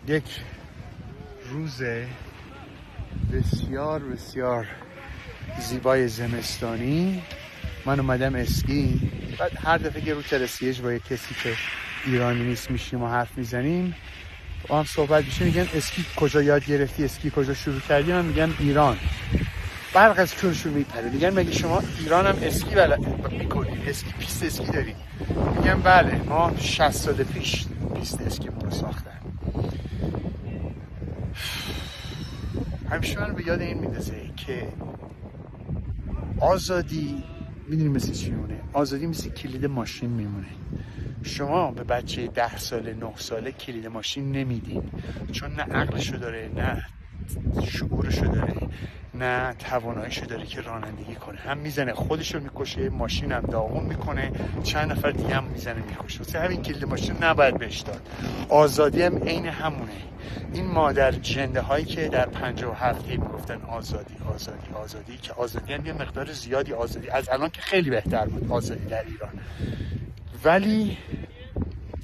یک روز بسیار بسیار زیبای زمستانی من اومدم اسکی. بعد هر دفعه که رو ترسیج با یک کسی که ایرانی نیست میشیم و حرف میزنیم با هم صحبت میشه، میگن اسکی کجا یاد گرفتی، اسکی کجا شروع کردی؟ من میگم ایران. برق از چونشون میپره، میگن مگه شما ایران هم اسکی میکنید، اسکی پیست اسکی دارید؟ میگم بله، ما 60 سال پیش پیست اسکی رو ساختن. همیشه من به یاد این میندازه که آزادی میدونی مثل چی میمونه؟ آزادی مثل کلید ماشین میمونه. شما به بچه 10 ساله 9 ساله کلید ماشین نمیدین، چون نه عقلشو داره، نه شعورشو داره، نه تواناییشو داره که رانندگی کنه. هم میزنه خودشو میکشه، ماشین هم داغون میکنه، چند نفر دیگه هم میزنه میکشه. واسه همین کلید ماشین نباید بهش داد. آزادی هم عین همونه. این مادر جنده هایی که در 57 میگفتن آزادی آزادی آزادی، که آزادی هم یه مقدار زیادی آزادی از الان که خیلی بهتر بود آزادی در ایران، ولی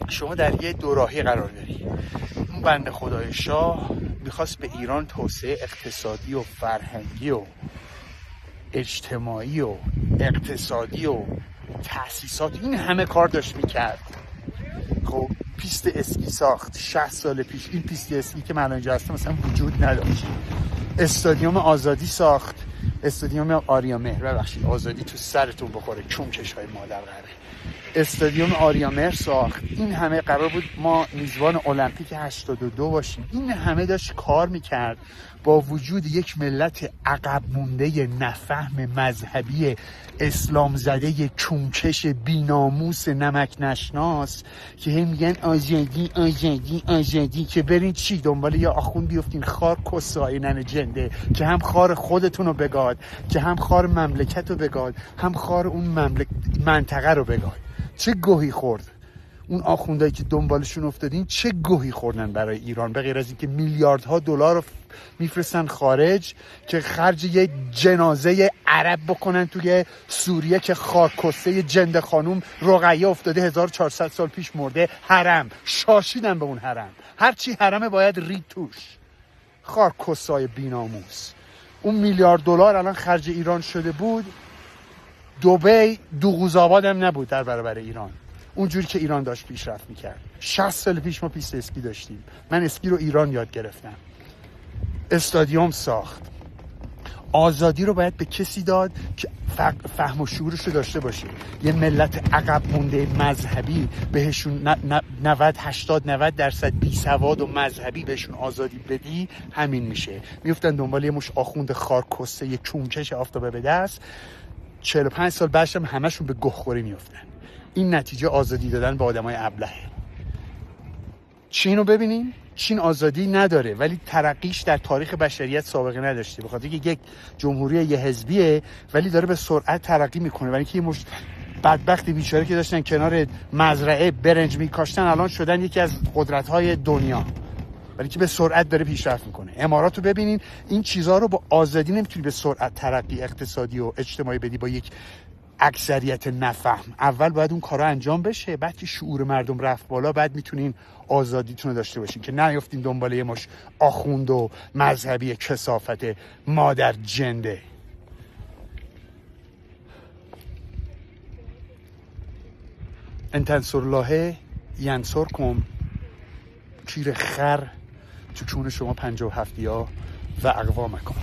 شما در یه دوراهی قرار داری. اون بنده خدای شاه میخواست به ایران توسعه اقتصادی و فرهنگی و اجتماعی و اقتصادی و تأسیسات، این همه کار داشت میکرد. خب پیست اسکی ساخت 60 سال پیش. این پیست اسکی که من اینجا هستم مثلا وجود نداشت. استادیوم آزادی ساخت، استادیوم آریامهر، ببخشید آزادی تو سرتون بخوره، چونکش های مادر قره. استادیوم آریامهر ساخت. این همه قرار بود ما میزبان المپیک 82 باشیم. این همه داشت کار میکرد با وجود یک ملت عقب مونده نفهم مذهبی اسلام زده چونکش بیناموس نمک نشناس که هم میگن آزادی آزادی آزادی، که برین چی دنبال یا آخوند بیفتین خار کسای ننه جنده که هم خار خودتون رو بگاد، که هم خار مملکت رو بگاد، هم خار اون منطقه رو بگاد. چه گوهی خورد اون آخوندهایی که دنبالشون افتادین، چه گوهی خوردن برای ایران، به غیر از این که میلیاردها دلار رو میفرستن خارج که خرج یه جنازه عرب بکنن توی سوریه که خاکسته جنده خانوم رقیه افتاده 1400 سال پیش مرده. حرم شاشیدن به اون حرم، هرچی حرمه باید رید توش. خاکسای بیناموس. اون میلیارد دلار الان خرج ایران شده بود، دبی دوغوزآباد هم نبود در برابر ایران، اونجوری که ایران داشت پیشرفت میکرد. 60 سال پیش ما پیست اسکی داشتیم. من اسکی رو ایران یاد گرفتم. استادیوم ساخت. آزادی رو باید به کسی داد که فهم و شعورش رو داشته باشه. یه ملت عقب مونده مذهبی بهشون 90-80-90% بی سواد و مذهبی بهشون آزادی بدی، همین میشه. میفتن دنبال یه مش آخوند خارکسته، یه چونکش آفتابه به دست. 45 سال بعدش هم همشون به گوخوری میفتن. این نتیجه آزادی دادن به آدمای ابلهه. چین رو ببینین، چین آزادی نداره ولی ترقیش در تاریخ بشریت سابقه نداشته، بخاطر اینکه یک جمهوری یه حزبیه ولی داره به سرعت ترقی میکنه. ولی که یه مش بدبختی بیچاره که داشتن کنار مزرعه برنج میکاشتن الان شدن یکی از قدرت‌های دنیا، ولی که به سرعت داره پیشرفت میکنه. امارات رو ببینین، این چیزها رو با آزادی نمیتونی به سرعت ترقی اقتصادی و اجتماعی بدی با یک اکثریت نفهم. اول باید اون کارا انجام بشه، بعد که شعور مردم رفت بالا بعد میتونین آزادیتون رو داشته باشین، که نیافتین دنبال یه مش آخوند و مذهبی کثافت مادر جنده. ان تنصر الله ینصرکم. کیر خر تو چون شما 57 و اقوامکم.